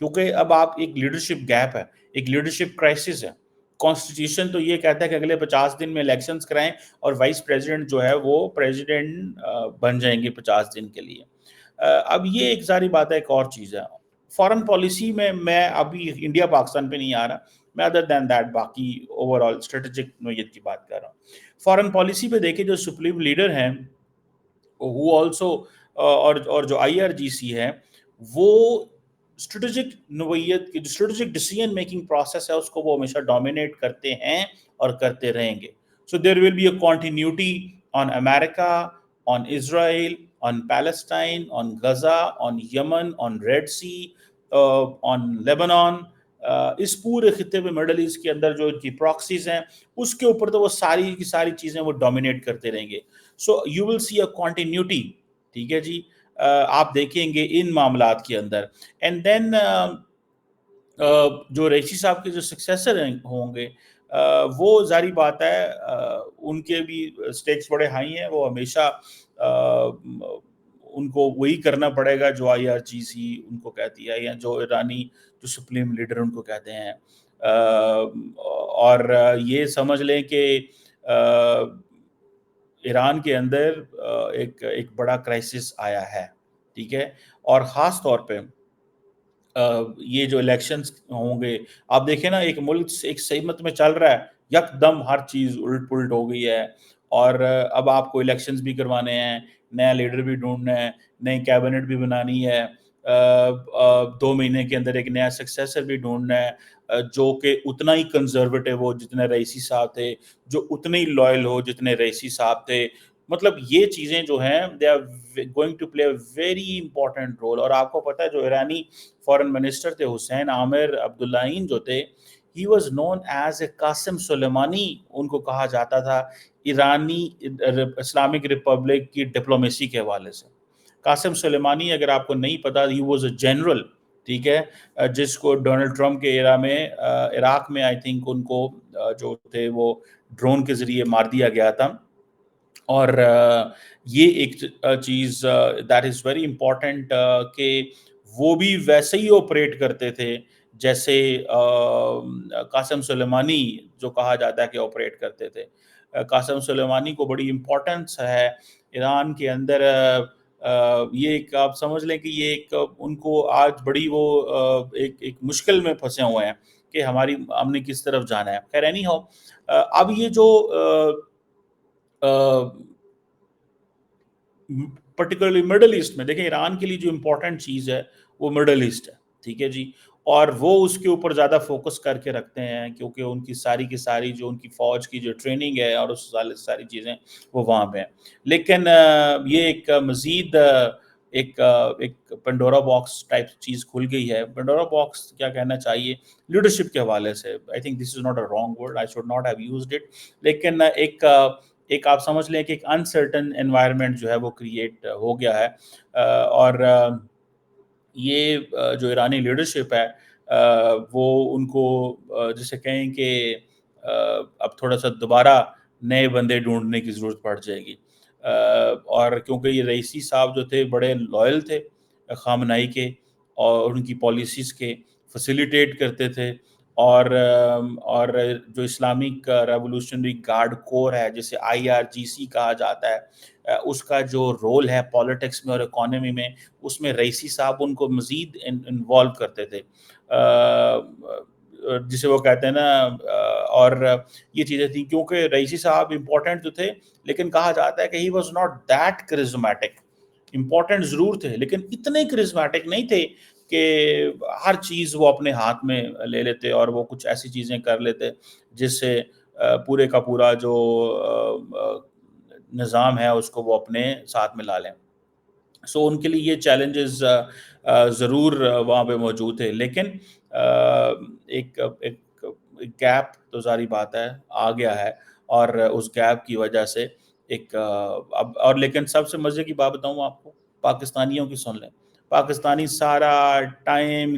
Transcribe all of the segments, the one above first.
کیونکہ اب آپ ایک لیڈرشپ گیپ ہے، ایک لیڈرشپ کرائسس ہے. کانسٹیٹیوشن تو یہ کہتا ہے کہ اگلے 50 دن میں الیکشنز کرائیں اور وائس پریزیڈنٹ جو ہے وہ پریزیڈنٹ بن جائیں گے 50 دن کے لیے. اب یہ ایک ساری بات ہے. ایک اور چیز ہے فارن پالیسی میں ابھی انڈیا پاکستان پہ نہیں آ رہا، میں ادر دین دیٹ باقی اوور آل اسٹریٹجک نوعیت کی بات کر رہا ہوں. فارن پالیسی پہ دیکھیں جو سپریم لیڈر ہیں وہ آلسو اور جو آئی آر جی سی ہے وہ اسٹریٹجک نوعیت کی جو اسٹریٹجک ڈیسیژن میکنگ پروسیس ہے اس کو وہ ہمیشہ ڈومینیٹ کرتے ہیں اور کرتے رہیں گے. So there will be a continuity on America, on Israel, on Palestine, on Gaza, on Yemen, on Red Sea, on Lebanon. اس پورے خطے میں مڈل ایسٹ کے اندر جو کی پراکسیز ہیں اس کے اوپر تو وہ ساری کی ساری چیزیں وہ ڈومینیٹ کرتے رہیں گے. So you will see a continuity. ٹھیک ہے جی، آپ دیکھیں گے ان معاملات کے اندر. اینڈ دین جو ریشی صاحب کے جو سکسیسر ہوں گے وہ ظاہری بات ہے ان کے بھی سٹیکس بڑے ہائی ہیں. وہ ہمیشہ ان کو وہی کرنا پڑے گا جو آئی آر جی سی ان کو کہتی ہے یا جو ایرانی جو سپریم لیڈر ان کو کہتے ہیں. اور یہ سمجھ لیں کہ ایران کے اندر ایک بڑا کرائسس آیا ہے. ٹھیک ہے، اور خاص طور پہ یہ جو الیکشنز ہوں گے آپ دیکھیں نا ایک ملک ایک سمت میں چل رہا ہے یک دم ہر چیز الٹ پلٹ ہو گئی ہے. اور اب آپ کو الیکشنز بھی کروانے ہیں، نیا لیڈر بھی ڈھونڈنا ہے، نئی کیبنٹ بھی بنانی ہے، 2 مہینے کے اندر ایک نیا سکسیسر بھی ڈھونڈنا ہے جو کہ اتنا ہی کنزرویٹو ہو جتنے رئیسی صاحب تھے، جو اتنے ہی لائل ہو جتنے رئیسی صاحب تھے. مطلب یہ چیزیں جو ہیں they are going to play a very important role. اور آپ کو پتہ ہے جو ایرانی فارن منسٹر تھے حسین عامر عبداللہین جو تھے he was known as a Qasem Soleimani. ان کو کہا جاتا تھا ایرانی اسلامک ریپبلک کی ڈپلومیسی کے حوالے سے. قاسم سلیمانی اگر آپ کو نہیں پتا ہی واز اے جنرل. ٹھیک ہے، جس کو ڈونلڈ ٹرمپ کے ایرا میں عراق میں آئی تھنک ان کو جو تھے وہ ڈرون کے ذریعے مار دیا گیا تھا. اور یہ ایک چیز دیٹ از ویری امپورٹنٹ کہ وہ بھی ویسے ہی آپریٹ کرتے تھے جیسے قاسم سلیمانی جو کہا جاتا ہے کہ آپریٹ کرتے تھے. قاسم سلیمانی کو بڑی امپورٹنس ہے ایران کے اندر. یہ ایک آپ سمجھ لیں کہ یہ ایک ان کو آج بڑی وہ ایک مشکل میں پھنسے ہوئے ہیں کہ ہم نے کس طرف جانا ہے. خیر نہیں ہو اب یہ جو پرٹیکولرلی مڈل ایسٹ میں دیکھیں ایران کے لیے جو امپورٹنٹ چیز ہے وہ مڈل ایسٹ ہے. ٹھیک ہے جی، اور وہ اس کے اوپر زیادہ فوکس کر کے رکھتے ہیں کیونکہ ان کی ساری کی ساری جو ان کی فوج کی جو ٹریننگ ہے اور اس ساری چیزیں وہ وہاں پہ ہیں. لیکن یہ ایک مزید ایک پنڈورا باکس ٹائپ چیز کھل گئی ہے. پنڈورا باکس کیا کہنا چاہیے لیڈرشپ کے حوالے سے، I think this is not a wrong word, I should not have used it. لیکن ایک آپ سمجھ لیں کہ ایک انسرٹن انوائرمنٹ جو ہے وہ کریٹ ہو گیا ہے. اور یہ جو ایرانی لیڈرشپ ہے وہ ان کو جسے کہیں کہ اب تھوڑا سا دوبارہ نئے بندے ڈھونڈنے کی ضرورت پڑ جائے گی. اور کیونکہ یہ رئیسی صاحب جو تھے بڑے لائل تھے خامنائی کے اور ان کی پالیسیز کے فیسیلیٹیٹ کرتے تھے. اور جو اسلامک ریولوشنری گارڈ کور ہے جسے آئی آر جی سی کہا جاتا ہے اس کا جو رول ہے پالیٹکس میں اور اکانومی میں اس میں رئیسی صاحب ان کو مزید انوالو کرتے تھے جسے وہ کہتے ہیں نا. اور یہ چیزیں تھیں کیونکہ رئیسی صاحب امپورٹنٹ تو تھے لیکن کہا جاتا ہے کہ he was not that charismatic. Important ضرور تھے لیکن اتنے کرزمیٹک نہیں تھے کہ ہر چیز وہ اپنے ہاتھ میں لے لیتے اور وہ کچھ ایسی چیزیں کر لیتے جس سے پورے کا پورا جو نظام ہے اس کو وہ اپنے ساتھ میں لا لیں. سو ان کے لیے یہ چیلنجز ضرور وہاں پہ موجود تھے. لیکن ایک گیپ تو ظاہری بات ہے آ گیا ہے اور اس گیپ کی وجہ سے ایک اب اور لیکن سب سے مزے کی بات بتاؤں آپ کو پاکستانیوں کی سن لیں. پاکستانی سارا ٹائم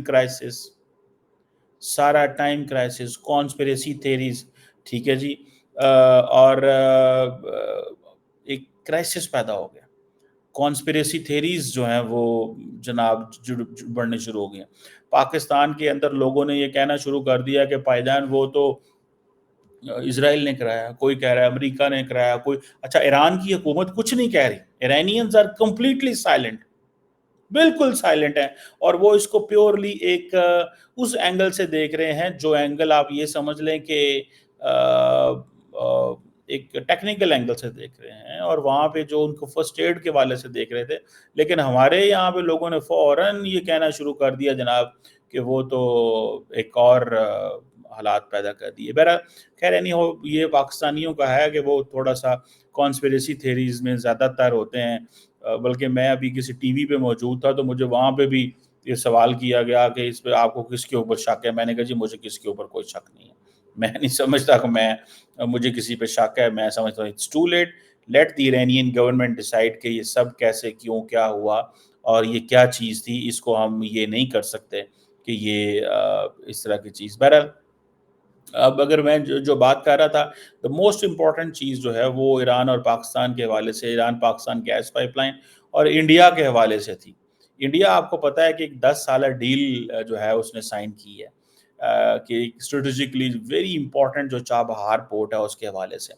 کرائسس کانسپریسی تھیریز. ٹھیک ہے جی، اور ایک کرائسس پیدا ہو گیا. کانسپریسی تھیریز جو ہیں وہ جناب بڑھنے شروع ہو گئی ہیں. پاکستان کے اندر لوگوں نے یہ کہنا شروع کر دیا کہ پائیدان وہ تو اسرائیل نے کرایا، کوئی کہہ رہا ہے امریکہ نے کرایا، کوئی اچھا ایران کی حکومت کچھ نہیں کہہ رہی. ایرانینز آر کمپلیٹلی سائلنٹ، بالکل سائلنٹ ہیں، اور وہ اس کو پیورلی ایک اس اینگل سے دیکھ رہے ہیں جو اینگل آپ یہ سمجھ لیں کہ ایک ٹیکنیکل اینگل سے دیکھ رہے ہیں، اور وہاں پہ جو ان کو فرسٹ ایڈ کے والے سے دیکھ رہے تھے. لیکن ہمارے یہاں پہ لوگوں نے فوراً یہ کہنا شروع کر دیا جناب کہ وہ تو ایک اور حالات پیدا کر دیے. بہرحال خیر نہیں ہو، یہ پاکستانیوں کا ہے کہ وہ تھوڑا سا کانسپیریسی تھیریز میں زیادہ تر ہوتے ہیں. بلکہ میں ابھی کسی ٹی وی پہ موجود تھا تو مجھے وہاں پہ بھی یہ سوال کیا گیا کہ اس پہ آپ کو کس کے اوپر شک ہے. میں نے کہا جی مجھے کس کے اوپر کوئی شک نہیں ہے، میں نہیں سمجھتا کہ مجھے کسی پہ شک ہے. میں سمجھتا ہوں it's too late, let the Iranian government decide کہ یہ سب کیسے کیوں کیا ہوا اور یہ کیا چیز تھی. اس کو ہم یہ نہیں کر سکتے کہ یہ اس طرح کی چیز. بہرحال اب اگر میں جو بات کر رہا تھا، دا موسٹ امپورٹنٹ چیز جو ہے وہ ایران اور پاکستان کے حوالے سے، Iran Pakistan gas pipeline اور انڈیا کے حوالے سے تھی. انڈیا آپ کو پتہ ہے کہ ایک 10 سالہ ڈیل جو ہے اس نے سائن کی ہے کہ اسٹریٹجکلی ویری امپورٹنٹ جو چابہار پورٹ ہے اس کے حوالے سے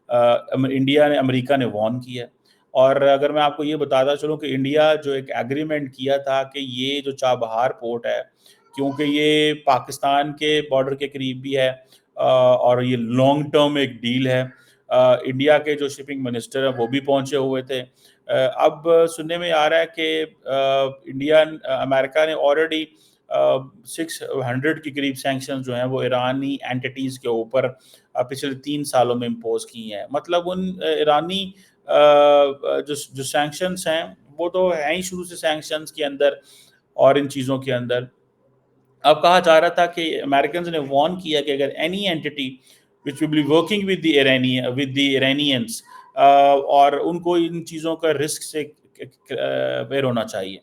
انڈیا نے، امریکہ نے وارن کیا ہے. اور اگر میں آپ کو یہ بتاتا چلوں کہ انڈیا جو ایک ایگریمنٹ کیا تھا کہ یہ جو چابہار پورٹ ہے، کیونکہ یہ پاکستان کے بارڈر کے قریب بھی ہے اور یہ لانگ ٹرم ایک ڈیل ہے. انڈیا کے جو شپنگ منسٹر ہیں وہ بھی پہنچے ہوئے تھے. اب سننے میں آ رہا ہے کہ امریکہ نے آلریڈی 600 کے قریب سینکشنز جو ہیں وہ ایرانی اینٹیٹیز کے اوپر پچھلے 3 سالوں میں امپوز کی ہیں. مطلب ان ایرانی جو سینکشنز ہیں وہ تو ہیں ہی شروع سے سینکشنز کے اندر اور ان چیزوں کے اندر. اب کہا جا رہا تھا کہ امریکنز نے وارن کیا کہ اگر any anti which will be working with the Iranians اور ان کو ان چیزوں کا رسک سے اویئر ہونا چاہیے.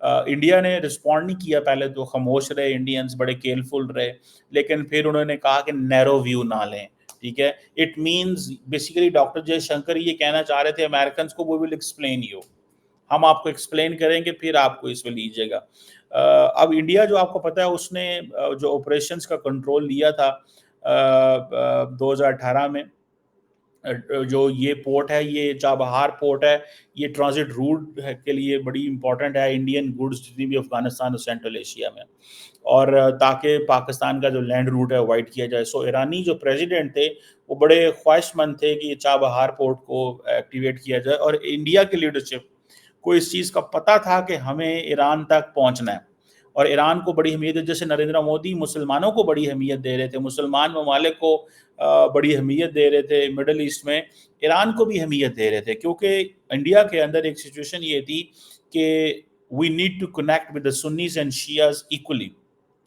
انڈیا نے رسپونڈ نہیں کیا، پہلے تو خاموش رہے انڈینز، بڑے کیئرفل رہے، لیکن پھر انہوں نے کہا کہ نیرو ویو نہ لیں. ٹھیک ہے، it means basically doctor J Shankar یہ کہنا چاہ رہے تھے امریکنز کو، we will explain you، ہم آپ کو ایکسپلین کریں گے پھر آپ کو اس میں لیجیے گا. اب انڈیا جو آپ کو پتہ ہے اس نے جو آپریشنز کا کنٹرول لیا تھا 2018 میں، جو یہ پورٹ ہے، یہ چابہار پورٹ ہے، یہ ٹرانزٹ روٹ کے لیے بڑی امپورٹنٹ ہے انڈین گڈز جتنی بھی افغانستان اور سینٹرل ایشیا میں، اور تاکہ پاکستان کا جو لینڈ روٹ ہے وائڈ کیا جائے. سو ایرانی جو پریزیڈنٹ تھے وہ بڑے خواہش مند تھے کہ یہ چابہار پورٹ کو ایکٹیویٹ کیا جائے، اور انڈیا کی لیڈرشپ کو اس چیز کا پتہ تھا کہ ہمیں ایران تک پہنچنا ہے. اور ایران کو بڑی اہمیت ہے، جیسے نریندر مودی مسلمانوں کو بڑی اہمیت دے رہے تھے، مسلمان ممالک کو بڑی اہمیت دے رہے تھے مڈل ایسٹ میں، ایران کو بھی اہمیت دے رہے تھے. کیونکہ انڈیا کے اندر ایک سچویشن یہ تھی کہ we need to connect with the Sunnis and Shias equally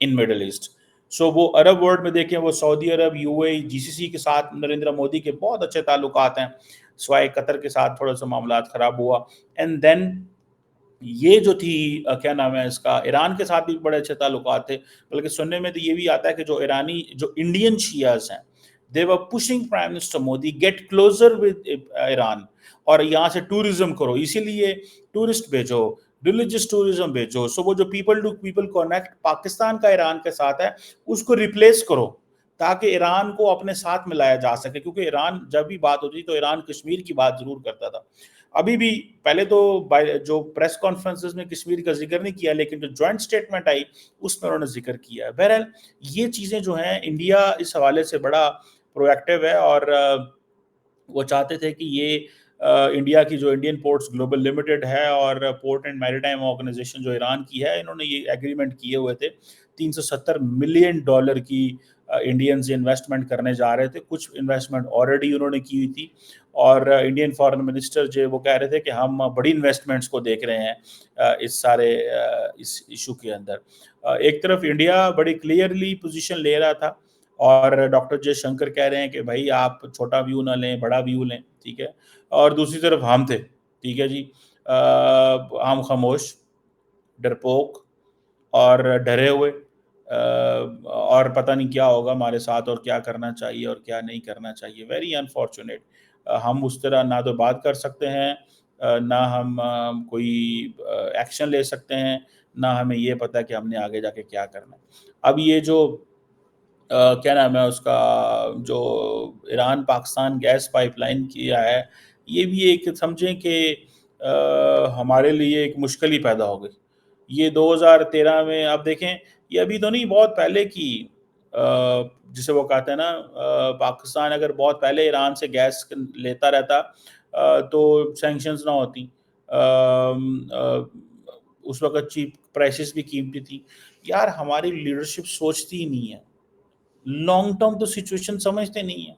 in Middle East. So وہ عرب ورلڈ میں دیکھیں، وہ سعودی عرب، یو اے ای، جی سی سی کے ساتھ نریندر مودی کے بہت اچھے تعلقات ہیں، سوائے قطر کے ساتھ تھوڑا سا معاملات خراب ہوا. اینڈ دین یہ جو تھی کیا نام ہے اس کا، ایران کے ساتھ بھی بڑے اچھے تعلقات تھے. بلکہ سننے میں تو یہ بھی آتا ہے کہ جو ایرانی جو انڈین شیعز ہیں they were pushing Prime Minister Modi get closer with Iran, اور یہاں سے ٹورزم کرو، اسی لیے ٹورسٹ بھیجو، ریلیجس ٹورزم بھیجو. سو وہ جو people to people connect Pakistan کا ایران کے ساتھ ہے اس کو ریپلیس کرو تاکہ ایران کو اپنے ساتھ ملایا جا سکے. کیونکہ ایران جب بھی بات ہوتی تو ایران کشمیر کی بات ضرور کرتا تھا. ابھی بھی پہلے تو جو پریس کانفرنسز میں کشمیر کا ذکر نہیں کیا، لیکن جو جوائنٹ سٹیٹمنٹ آئی اس میں انہوں نے ذکر کیا. بہرحال یہ چیزیں جو ہیں، انڈیا اس حوالے سے بڑا پرو ایکٹیو ہے، اور وہ چاہتے تھے کہ یہ انڈیا کی جو انڈین پورٹس گلوبل لمیٹڈ ہے اور پورٹ اینڈ میریٹائم آرگنائزیشن جو ایران کی ہے، انہوں نے یہ ایگریمنٹ کیے ہوئے تھے. $370 ملین کی انڈینز انویسٹمنٹ کرنے جا رہے تھے. کچھ انویسٹمنٹ آلریڈی انہوں نے کی ہوئی تھی، اور انڈین فارن منسٹر جو وہ کہہ رہے تھے کہ ہم بڑی انویسٹمنٹس کو دیکھ رہے ہیں اس سارے اس ایشو کے اندر. ایک طرف انڈیا بڑی کلیئرلی پوزیشن لے رہا تھا، اور ڈاکٹر جے شنکر کہہ رہے ہیں کہ بھائی آپ چھوٹا ویو نہ لیں، بڑا ویو لیں. ٹھیک ہے، اور دوسری طرف ہم تھے، ٹھیک ہے جی، ہم خاموش، ڈرپوک اور ڈرے ہوئے، اور پتہ نہیں کیا ہوگا ہمارے ساتھ اور کیا کرنا چاہیے اور کیا نہیں کرنا چاہیے. Very unfortunate. ہم اس طرح نہ تو بات کر سکتے ہیں نہ ہم کوئی ایکشن لے سکتے ہیں، نہ ہمیں یہ پتہ کہ ہم نے آگے جا کے کیا کرنا ہے۔ اب یہ جو کیا نام ہے اس کا، جو Iran Pakistan gas pipeline کیا ہے، یہ بھی ایک سمجھیں کہ ہمارے لیے ایک مشکل ہی پیدا ہو گئی۔ یہ 2013 میں آپ دیکھیں، یہ ابھی تو نہیں، بہت پہلے کی، جسے وہ کہتے ہیں نا، پاکستان اگر بہت پہلے ایران سے گیس لیتا رہتا تو سینکشنز نہ ہوتی، اس وقت چیپ پرائسز بھی قیمتی تھی۔ یار ہماری لیڈرشپ سوچتی ہی نہیں ہے، لانگ ٹرم تو سچویشن سمجھتے نہیں ہیں۔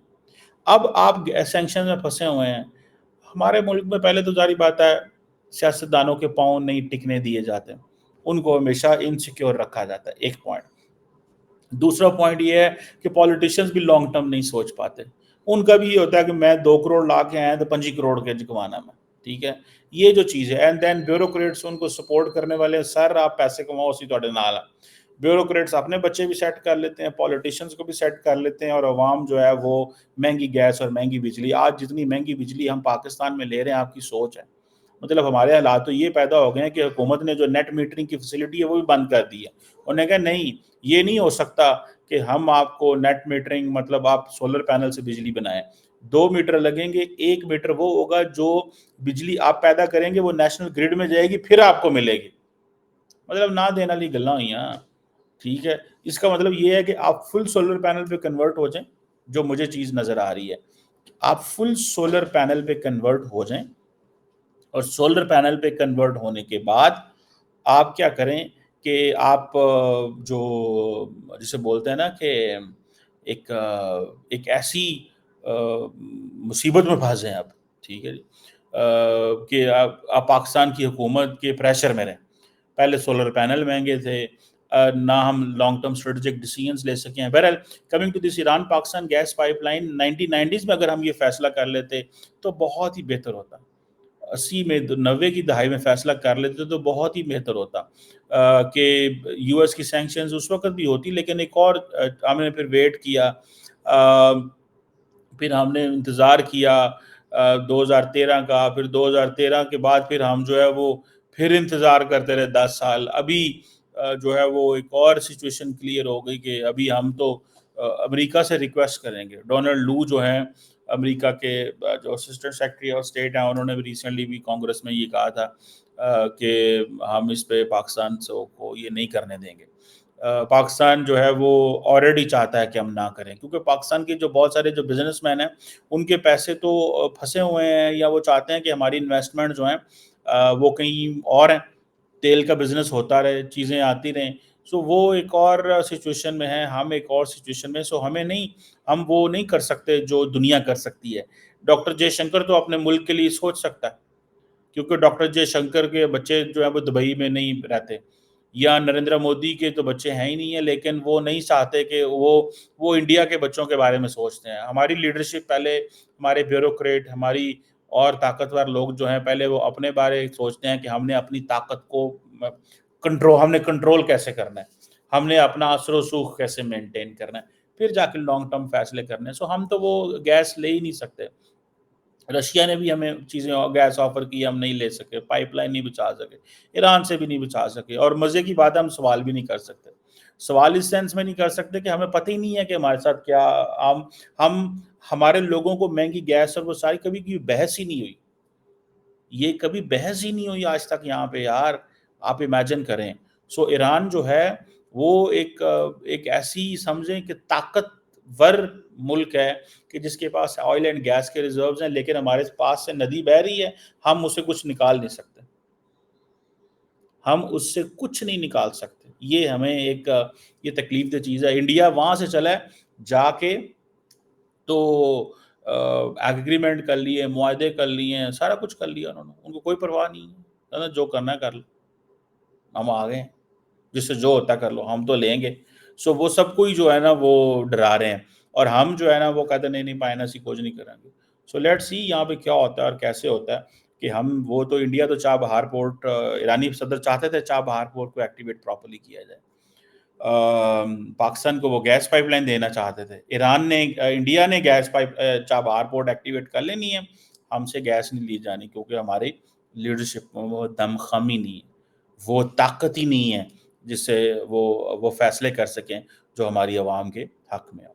اب آپ سینکشن میں پھنسے ہوئے ہیں۔ ہمارے ملک میں پہلے تو ظاہری بات ہے سیاستدانوں کے پاؤں نہیں ٹکنے دیے جاتے، ان کو ہمیشہ انسیکیور رکھا جاتا ہے، ایک پوائنٹ۔ دوسرا پوائنٹ یہ ہے کہ پولیٹیشینز بھی لانگ ٹرم نہیں سوچ پاتے، ان کا بھی یہ ہوتا ہے کہ میں 2 کروڑ لا کے آئے تو 25 کروڑ کے جگوانا میں، ٹھیک ہے، یہ جو چیز ہے۔ اینڈ دین بیوروکریٹس ان کو سپورٹ کرنے والے، سر آپ پیسے کماؤ اسی تھوڑے نال۔ بیوروکریٹس اپنے بچے بھی سیٹ کر لیتے ہیں، پولیٹیشینز کو بھی سیٹ کر لیتے ہیں، اور عوام جو ہے وہ مہنگی گیس اور مہنگی بجلی، آج جتنی مہنگی بجلی ہم پاکستان میں لے رہے ہیں، آپ کی سوچ ہے، مطلب ہمارے حالات تو یہ پیدا ہو گئے ہیں کہ حکومت نے جو نیٹ میٹرنگ کی فیسلٹی ہے وہ بھی بند کر دی ہے۔ انہوں نے کہا نہیں، یہ نہیں ہو سکتا کہ ہم آپ کو نیٹ میٹرنگ مطلب آپ سولر پینل سے بجلی بنائیں، 2 میٹر لگیں گے، 1 میٹر وہ ہوگا جو بجلی آپ پیدا کریں گے وہ نیشنل گریڈ میں جائے گی، پھر آپ کو ملے گی۔ مطلب نہ دینا لی گلا ہوئی ہیں، ٹھیک ہے۔ اس کا مطلب یہ ہے کہ آپ فل سولر پینل پہ کنورٹ ہو جائیں، جو مجھے چیز نظر آ رہی ہے، آپ فل سولر پینل پہ کنورٹ ہو جائیں، اور سولر پینل پہ کنورٹ ہونے کے بعد آپ کیا کریں کہ آپ جو جسے بولتے ہیں نا کہ ایک ایسی مصیبت میں پھنس جائیں آپ، ٹھیک ہے جی، کہ آپ پاکستان کی حکومت کے پریشر میں رہیں۔ پہلے سولر پینل مہنگے تھے، نہ ہم لانگ ٹرم اسٹریٹجک ڈیسیژنز لے سکیں۔ بہرحال coming to this Iran Pakistan gas pipeline, 1990s میں اگر ہم یہ فیصلہ کر لیتے تو بہت ہی بہتر ہوتا، 80 میں 90 کی دہائی میں فیصلہ کر لیتے تو بہت ہی بہتر ہوتا، کہ یو ایس کی سینکشنز اس وقت بھی ہوتی، لیکن ایک اور ہم نے پھر ویٹ کیا، پھر ہم نے انتظار کیا 2013 کا، پھر 2013 کے بعد پھر ہم جو ہے وہ پھر انتظار کرتے رہے 10 سال۔ ابھی جو ہے وہ ایک اور سچویشن کلیئر ہو گئی کہ ابھی ہم تو امریکہ سے ریکویسٹ کریں گے۔ ڈونلڈ لو جو ہیں امریکہ کے جو اسسٹنٹ سیکرٹری آف اسٹیٹ ہیں، انہوں نے بھی ریسنٹلی بھی کانگریس میں یہ کہا تھا کہ ہم اس پہ پاکستان کو یہ نہیں کرنے دیں گے۔ پاکستان جو ہے وہ آلریڈی چاہتا ہے کہ ہم نہ کریں، کیونکہ پاکستان کے جو بہت سارے جو بزنس مین ہیں ان کے پیسے تو پھنسے ہوئے ہیں، یا وہ چاہتے ہیں کہ ہماری انویسٹمنٹ جو ہیں وہ کہیں اور ہیں، تیل کا بزنس ہوتا رہے، چیزیں آتی رہیں۔ سو وہ ایک اور سچویشن میں ہے، ہم ایک اور سچویشن میں، سو ہمیں نہیں، ہم وہ نہیں کر سکتے جو دنیا کر سکتی ہے۔ ڈاکٹر جے شنکر تو اپنے ملک کے لیے سوچ سکتا ہے، کیونکہ ڈاکٹر جے شنکر کے بچے جو ہیں وہ دبئی میں نہیں رہتے، یا نریندر مودی کے تو بچے ہیں ہی نہیں ہیں، لیکن وہ نہیں چاہتے کہ وہ انڈیا کے بچوں کے بارے میں سوچتے ہیں۔ ہماری لیڈرشپ پہلے، ہمارے بیوروکریٹ، ہماری اور طاقتور لوگ جو ہیں، پہلے وہ اپنے بارے سوچتے ہیں کہ ہم نے اپنی طاقت کو ہم نے کنٹرول کیسے کرنا ہے، ہم نے اپنا اثر و رسوخ کیسے مینٹین کرنا ہے، پھر جا کے لانگ ٹرم فیصلے کرنے ہیں۔ سو ہم تو وہ گیس لے ہی نہیں سکتے۔ رشیا نے بھی ہمیں چیزیں گیس آفر کی، ہم نہیں لے سکے، پائپ لائن نہیں بچا سکے، ایران سے بھی نہیں بچا سکے، اور مزے کی بات ہے ہم سوال بھی نہیں کر سکتے۔ سوال اس سینس میں نہیں کر سکتے کہ ہمیں پتہ ہی نہیں ہے کہ ہمارے ساتھ کیا، ہم ہمارے لوگوں کو مہنگی گیس اور وہ ساری کبھی کی بحث ہی نہیں ہوئی، یہ کبھی بحث ہی نہیں ہوئی آج تک یہاں پہ، یار آپ امیجن کریں۔ سو ایران جو ہے وہ ایک ایسی سمجھیں کہ طاقتور ملک ہے کہ جس کے پاس آئل اینڈ گیس کے ریزروز ہیں، لیکن ہمارے پاس سے ندی بہہ رہی ہے، ہم اسے کچھ نکال نہیں سکتے، ہم اس سے کچھ نہیں نکال سکتے۔ یہ ہمیں ایک یہ تکلیف دہ چیز ہے۔ انڈیا وہاں سے چلا ہے جا کے تو ایگریمنٹ کر لیے، معاہدے کر لیے، سارا کچھ کر لیا انہوں نے، ان کو کوئی پرواہ نہیں ہے، جو کرنا ہے کر لو، ہم آ گئے ہیں، جس سے جو ہوتا ہے کر لو، ہم تو لیں گے۔ سو وہ سب کوئی جو ہے نا وہ ڈرا رہے ہیں، اور ہم جو ہے نا وہ کہتے ہیں نہیں پائنا سی کچھ نہیں کریں گے۔ سو لیٹ سی یہاں پہ کیا ہوتا ہے اور کیسے ہوتا ہے، کہ ہم وہ تو انڈیا تو چاہ بہار پورٹ، ایرانی صدر چاہتے تھے چاہ بہار پورٹ کو ایکٹیویٹ پراپرلی کیا جائے، پاکستان کو وہ گیس پائپ لائن دینا چاہتے تھے، انڈیا نے گیس پائپ چاہ بہار پورٹ ایکٹیویٹ کر لینی ہے، ہم سے گیس نہیں لی جانی، کیونکہ ہماری لیڈرشپ میں وہ دم خمی نہیں ہے، وہ طاقت ہی نہیں ہے جس سے وہ فیصلے کر سکیں جو ہماری عوام کے حق میں ہوں۔